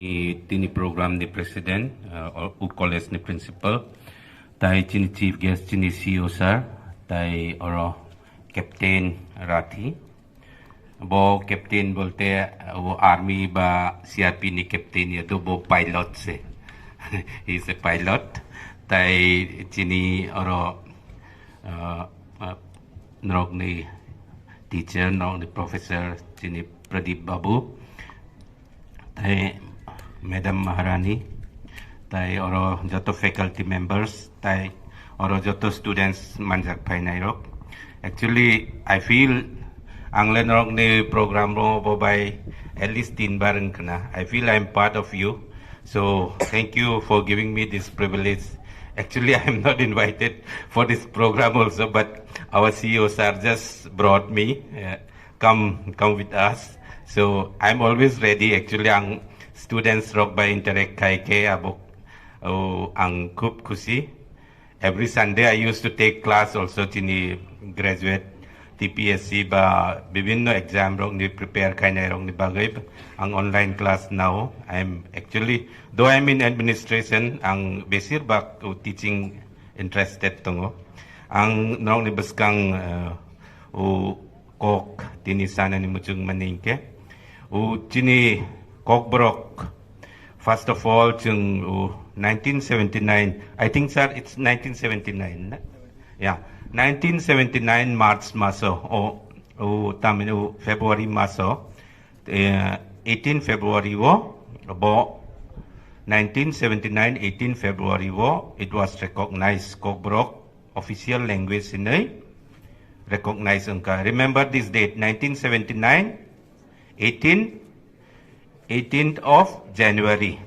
Tini program ni president or college ni principal tai chini chief guest chini CEO sir tai oro captain Rathi bo captain bolte वो army ba CRP ni captain ya to bo pilot se he is a pilot tai chini oro norok ni teacher norok ni professor chini Pradeep Babu tai Madam Maharani, tai oro joto faculty members, tai oro joto students manjak painairok. Actually, I feel ang lenrok ni program ro by at least 10 baran kana. I feel I'm part of you. So thank you for giving me this privilege. Actually, I'm not invited for this program also, but our CEO sir just brought me. Come with us. So I'm always ready. Actually, ang students rock by interact kai ke abok ang kup kusi. Every Sunday I used to take class also chini graduate TPSC ba bibinno exam rock ni prepare kai na rock ni bagay ang online class now. I'm actually though I'm in administration ang besir ba teaching interested tungo. Ang rock ni baskang kok tinisana ni muchung maningke. Chini Kokborok, first of all, 1979, I think, sir, it's 1979. Yeah, 1979 March maso, February maso, 18 February wo, about 1979, 18 February wo, it was recognized Kokborok, official language in recognized. Remember this date, 1979, 18th of January.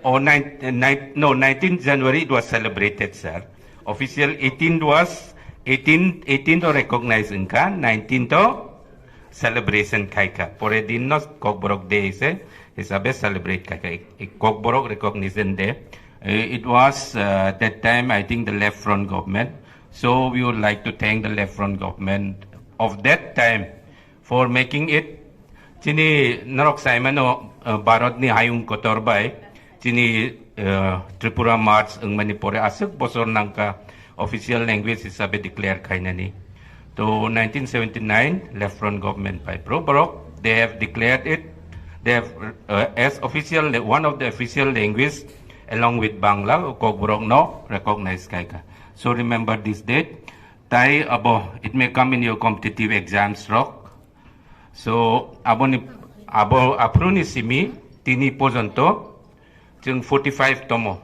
Or 19th January it was celebrated, sir. Official 18th was 18th recognized in ka, 19th celebration kai ka. Pore din no Kokborok Day is a best celebrate kai ka. Kokborok recognition day. It was that time I think the left front government. So we would like to thank the left front government of that time for making it. Chini narok saimano barod ni hayung kotorbay chini Tripura March ang Manipur asuk bosor nang ka official language isabe declare kay nani. To 1979 left front government by Kokborok they have declared it they have as official one of the official language along with Bangla Kokborok no recognized kay ka. So remember this date. Tai abo it may come in your competitive exams rock. So, abo ni simi, tini porjonto, jeng 45 tomo.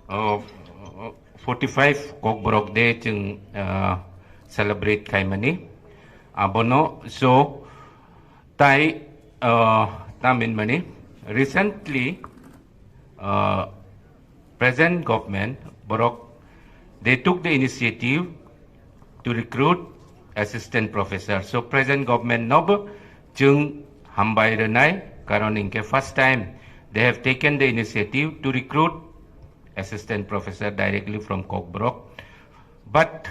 45 Kokborok Day jeng celebrate kay mani. Abo no, so, tai tamin mani. Recently, present government, Borok, they took the initiative to recruit assistant professor. So present government nobo jung hambay renai karon inke first time they have taken the initiative to recruit assistant professor directly from Kokborok. But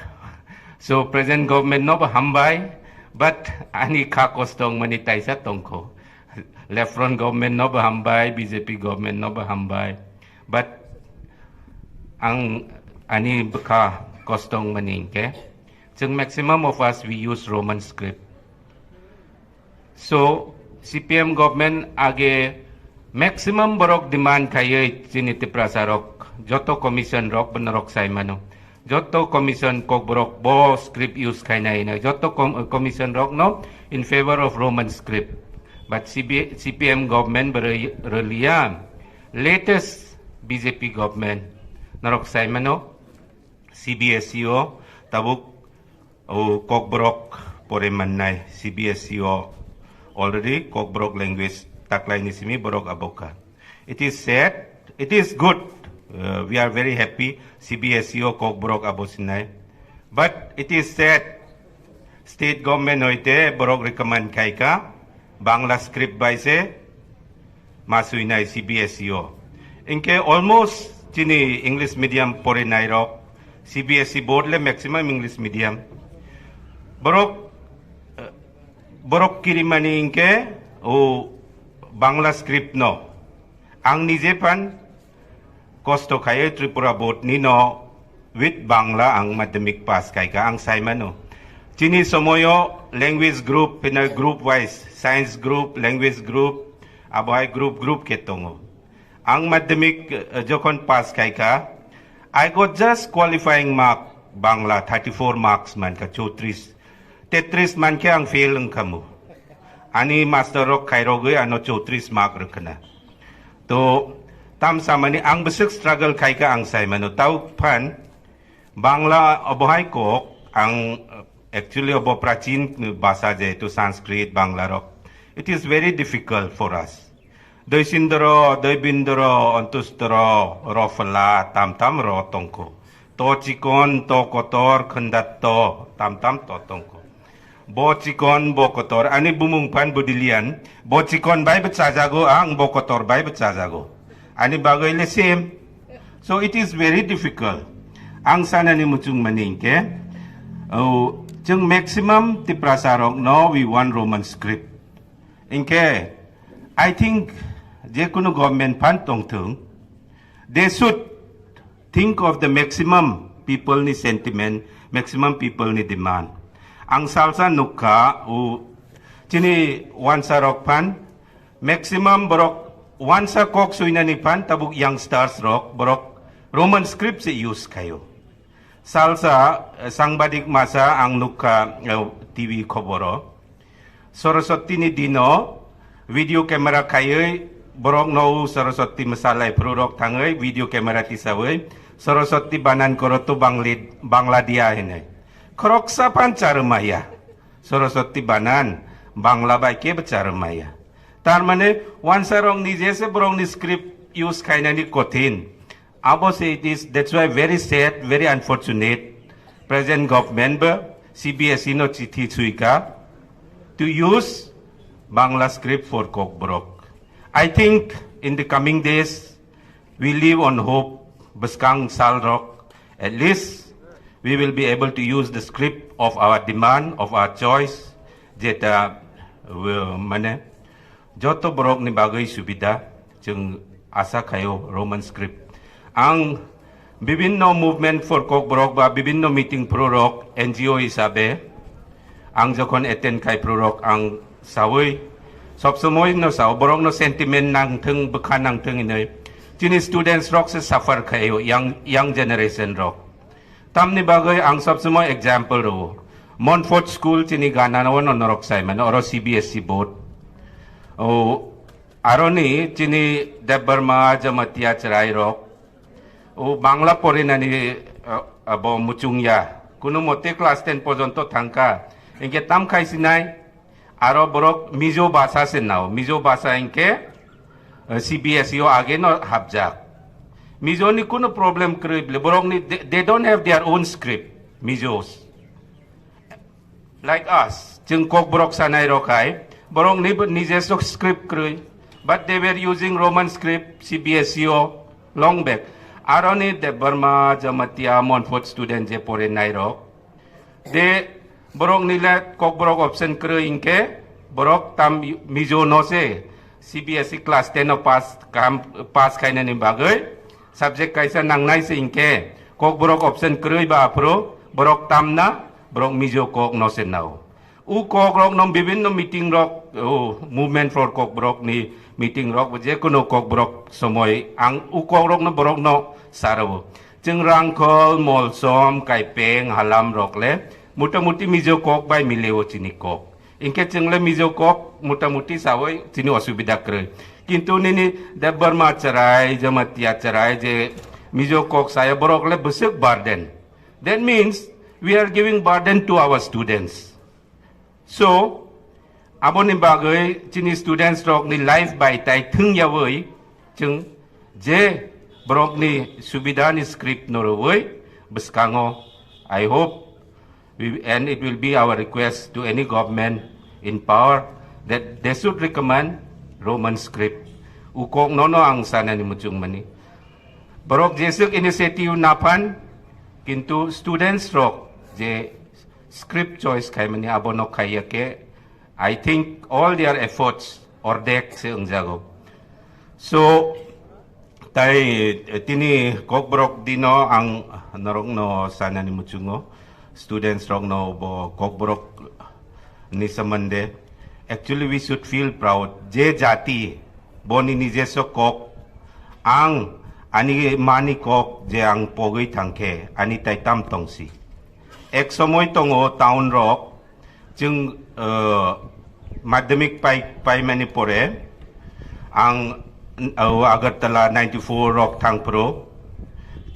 so present government nobo hambay but ani ka kostong manitay sa tongko. Left front government nobo hambay, BJP government nobo hambay. But ang ani ka kostong maningke. So maximum of us we use Roman script. So CPM government age maximum borok demand kayo siniti prasarok joto commission rok benarok saimano joto commission Kokborok bo script use kay na ina joto commission rok no in favor of Roman script. But CPM government berliam latest BJP government narok saimano CBSEO tabuk Kokborok pore manay CBSEO already Kokborok language taklay ni simi borok aboka. It is sad, it is good. We are very happy CBSEO Kokborok abosinay. But it is sad state government hoite borok recommend kay ka Bangla script by se masuinay CBSEO. Inke almost chini English medium pore nairok CBSE board le maximum English medium. Borok kirimani inke Bangla script no. Ang nijepan kosto kaya Tripura board ni no with Bangla ang madamik pass kay ka ang Simon no. Chini somoyo language group pina group wise science group language group aboy group ketongo. Ang madamik jokon pass kay ka I got just qualifying mark Bangla 34 marks man ka chotris. Tetris man ke ang fail ang kamu. Ani master rock kairogoy ano chotris mark rekana. To tam sama ni ang besok struggle kay ka ang Simon no tau pan Bangla abohay ko ang actually abo prachin bahasa je itu Sanskrit Bangla rock. It is very difficult for us. Doi sindro, doi bindro, antustro, rofala, tam ro tongko. To chikon, to kotor, kendat to, tam to tongko. Bo chikon, bo kotor. Ani bumungpan Budhilian. Bo chikon bay betsajago, ang bo kotor bay betsajago. Ani bagoy le same. So it is very difficult. Ang sana ni muchung maningke. Jeng maximum ti prasarok no we want Roman script. Inke, I think je kuno government pan tong tung. They should think of the maximum people ni sentiment, maximum people ni demand. Ang salsa nukka chini wansa rock pan maximum borok wansa kok suina ni pan tabuk youngsters rock borok Roman script se use kayo. Salsa sangbadik masa ang nukka TV Kokborok Sorosoti ni Dino video camera kayo borok no Sorosoti masalay prurok tangay video camera tisaway Sorosoti banan koroto Bangladia hinay. Kroksa pancarmaya. Sorosoti banan Bangla baike becarmaya. Tarmane wansarong ni jese borong ni script use kaina ni kotin. Abo say it is that's why very sad, very unfortunate present government CBSE no chithi chuika to use Bangla script for Kokborok. I think in the coming days we live on hope Baskang Salrok at least we will be able to use the script of our demand, of our choice. Jeta mane joto borok ni bagay subida jeng asa kayo Roman script. Ang bibinno movement for Kokborok ba bibinno meeting prorok NGO isabe ang jokon attend kay prorok ang sawoy sobsumoy no saw borok no sentiment nang teng bekan nang teng inay. Jini students rock se suffer kayo young generation rock. Tam ni bagay ang sobsumoy example ro. Montfort School chini gana no norok Simon oro CBSE board. Aroni chini Debarma Jamatia Charai rock. Bangla pore na ni abo muchungya. Kuno mote class 10 পর্যন্ত থাকা. Inke tam kai sinai aro borok mizo basa se nao. Mizo basa inke CBSE o age no habjak. Mizo ni kuno problem krible. Borok ni they don't have their own script. Mizos. Like us. Jeng Kokborok sanay rokai. Borok ni nijesok script kri. But they were using Roman script CBSE o long back. Aroni de Burma Jamatia Montfort student je pore nairo. De borok nila Kokborok option kre inke borok tam mizo no se CBSE class 10 no pass kaina ni bagay subject kaisa nang nai se inke Kokborok option kre ba pro borok tam na borok mizo kok no se nao. Kokborok no bibin no meeting rock movement for Kokborok ni meeting rock je kuno Kokborok somoy ang Kokborok no borok no sarabo. Jeng Hrangkhawl molsom kaipeng halam rock le muta-muti mizo kok bay mileo chini kok. Inke jeng le mizo kok muta-muti sawai chini osubida kre. Kintu nini Debarma Charai Jamatia Charai je mizo kok saya borok le besuk burden. That means we are giving burden to our students. So abon ni bagay chini students rock ni life by tai thung yawai jeng je borok ni subida ni script norowai beskango. I hope and it will be our request to any government in power that they should recommend Roman script. Ukok nono ang sana ni muchung mani. Borok jesuk initiative napan kintu students rock je script choice kay mani abono kaya ke. I think all their efforts, ordek se jago. So tay tini Kokborok dino ang narong no sana ni muchungo students rong no bo Kokborok ni samande. Actually we should feel proud je jati boni nijeso kok ang ani mani kok je ang pogoy tangke ani tay tam tongsi. Ek somoy tongo town rock jung madamik pay manipore ang Agartala 94 rock tang pro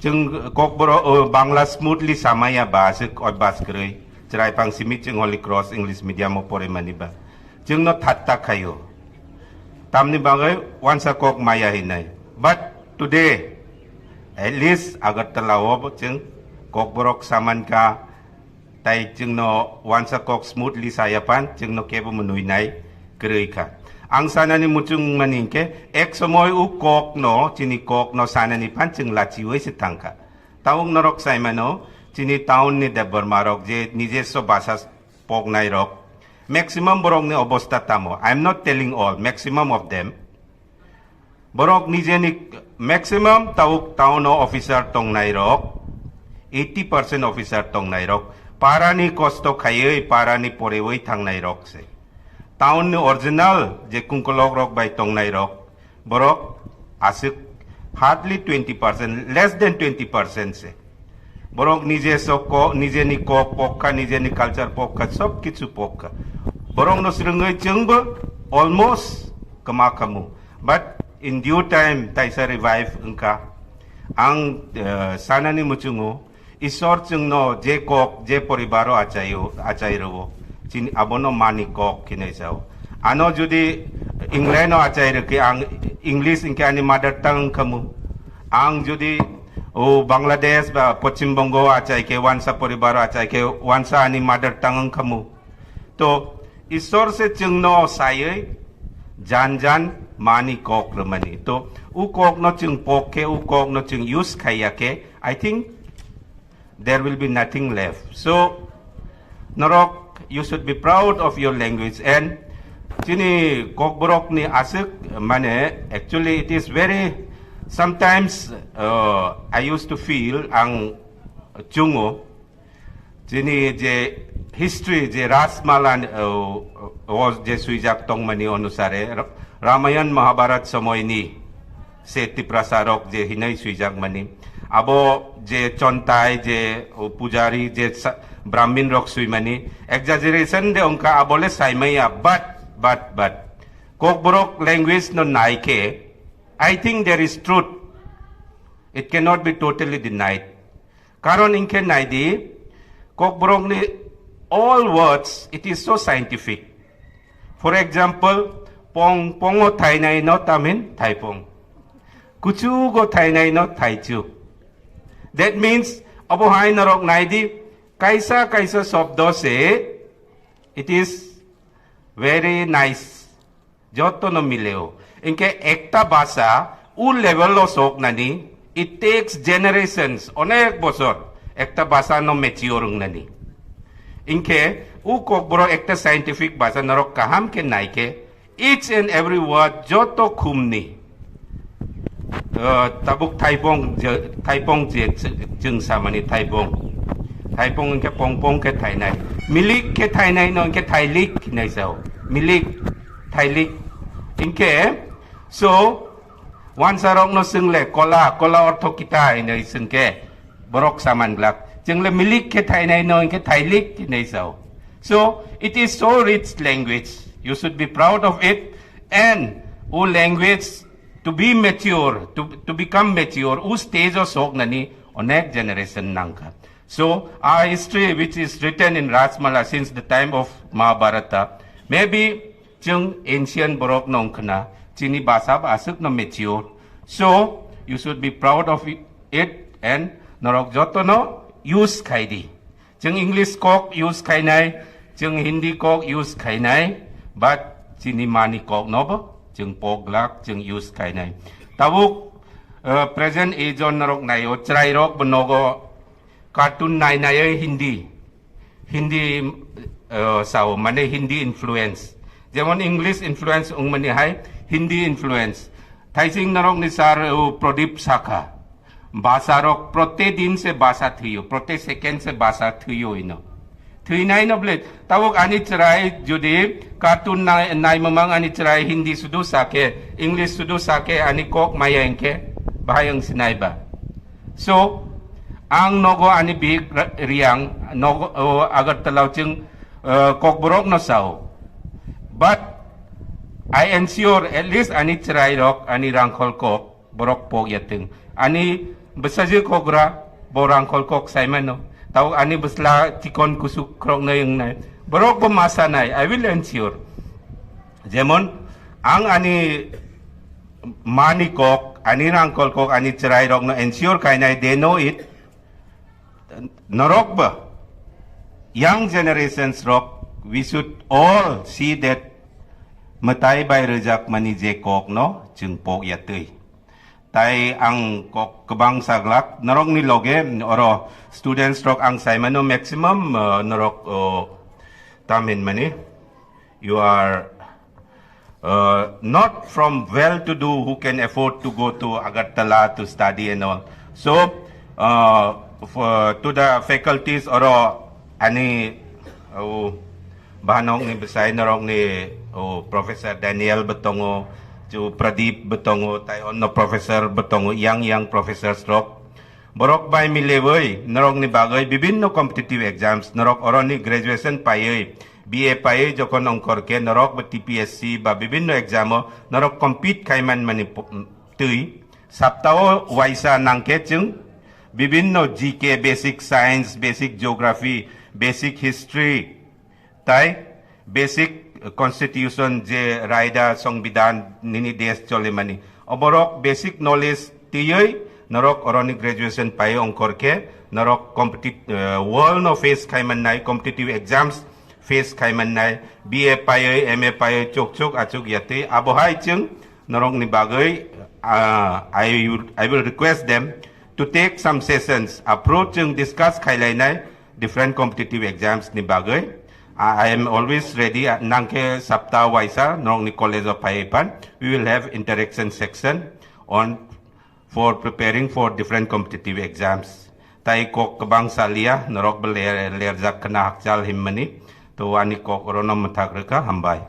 jung Kokborok Bangla smoothly samaya basik or baskre cerai pang simit jung Holy Cross English medium mo pore maniba jung no tatta kayo tamni bagay once a kok maya hinay but today at least Agartala wo jung Kokborok saman ka tay jung no once a kok smoothly sayapan jung no kebo menuy nay krey ka ang sana ni muchung maningke ek somoy u kok no chini kok no sana ni pan jung lachiwe si tangka taung norok saimano chini taun ni debor marok je nijeso basas pok nay rok maximum borok ni obosta tamo I'm not telling all maximum of them borok nije ni maximum tauk taun no officer tong nay rok 80% officer tong nay rok para ni kosto khaye para ni porewoi thang nay rok se taun ni original je kungkolok rok by tong nay rok borok asik hardly 20% less than 20% se borok nije soko nije ni kok pokka nije ni culture pokka sob kichu pokka borok no srungai chungba almost kama kamu but in due time taisa revive engka ang sana ni muchungo isor chungno je kok je poribaro achairo chin abono mani kok kinai sao ano judi England achairo ki ang English inke ani mother tongue kamu ang judi Bangladesh ba Paschim Bongo achai ke wansa poribaro achai ke wansa ani mother tongue kamu to isor se chungno sai jan mani kok ramani to u kok no chung pok ke u kok no chung use khaya ke I think there will be nothing left so norok you should be proud of your language and chini Kokborok ni asik mane actually it is very sometimes I used to feel ang chungo chini je history je Rasmalan was je suijak tong mani onusare Ramayan Mahabharat samoy ni seti prasarok je hinay suijak mani abo je chontai je pujari je Brahmin rock suimani exaggeration de onka abole saimaya but Kokborok language no naike I think there is truth it cannot be totally denied karon inke naidi Kokborok ni all words it is so scientific for example pongo thainai no tamin thaipong kuchu go thainai no thaichu that means abo hai narok naidi kaisa शब्दों से it is very nice joto no mileo इनके एकता भाषा उ level low soak Nani it takes generations अनेक बसर एकता भाषा no mature ननी इनके उ Kokborok एकता scientific भाषा नरक काम के नाई के each and every word joto खुमनी tabuk taipong je jeng samani taipong Thaipong ke pong ke thainai milik ke thainai no ke thailik nai sao milik thailik inke so wan sarong no sungle kola ortho kita inai sungke borok saman glak jengle milik ke thainai no ke thailik nai sao so it is so rich language you should be proud of it and o language to be mature to become mature o stage of sok nani onek generation nangka so our history which is written in Rasmala since the time of Mahabharata maybe jung ancient borok nong kana chini basa asuk no mature so you should be proud of it and norok joto no use khaidi jung English kok use khainai jung Hindi kok use khainai but chini mani kok no jung poglak jung use khainai tabuk present age on norok nai o chrai rok bonogo cartoon nai Hindi sao mane Hindi influence Jemon English influence ung mani hai, Hindi influence. Thaising narok ni sar Pradip Sakha. भाषा रोक प्रत्येक दिन से भाषा थियो प्रत्येक second से भाषा थियो इनो थी नाइ नबले तावक आनी चराय जुदि कार्टून नाइ ममंग आनी चराय हिंदी सुदु साके इंग्लिश सुदु साके आनी Coke मायंके bahayang sinaiba so ang nogo ani big riang nogo agar talaw chung Kokborok no sao but I ensure at least ani chrai rok ani Hrangkhawl kok borok pog yating ani besaje kogra borang kok Simon no tahu ani besla tikon kusuk krok na yung nai borok pemasa nai I will ensure jemon ang ani mani kok ani Hrangkhawl kok ani cerai rok no ensure kai nai they know it norok ba young generations rok we should all see that matai bay rejak mani je kok no chung pok yatui tay ang kok kebang saglak narok ni loge oro students rok ang Simon no maximum narok tamin mani you are not from well to do who can afford to go to Agartala to study and all so to the faculties oro ani bahanong ni besay narok ni Professor Daniel Betongo to Pradip Betongo tayo no Professor Betongo yang Professor Stroke borok bay milewoy narok ni bagay bibinno competitive exams narok oron ni graduation payoy BA payoy jokon ongkor ke narok ba TPSC ba bibinno examo narok compete kaiman mani tuy saptao waisa nangke chung bibinno GK basic science basic geography basic history tay basic constitution je raida songbidan nini des cholemani oborok basic knowledge tiyoy narok oroni graduation pai ongkor ke narok competitive world no face kaiman nai competitive exams face kaiman nai BA pai MA pai chok achuk yate abohai chung narok ni bagay I will request them to take some sessions approach and discuss kailai nai different competitive exams ni bagay I am always ready. Nangke Sapta Waisa, Nong ni College of Paipan. We will have interaction section on for preparing for different competitive exams. Tai kok kebang salia, norok beler lerjak kena hakcal himmani. Tu ani kok rono matak reka hambai.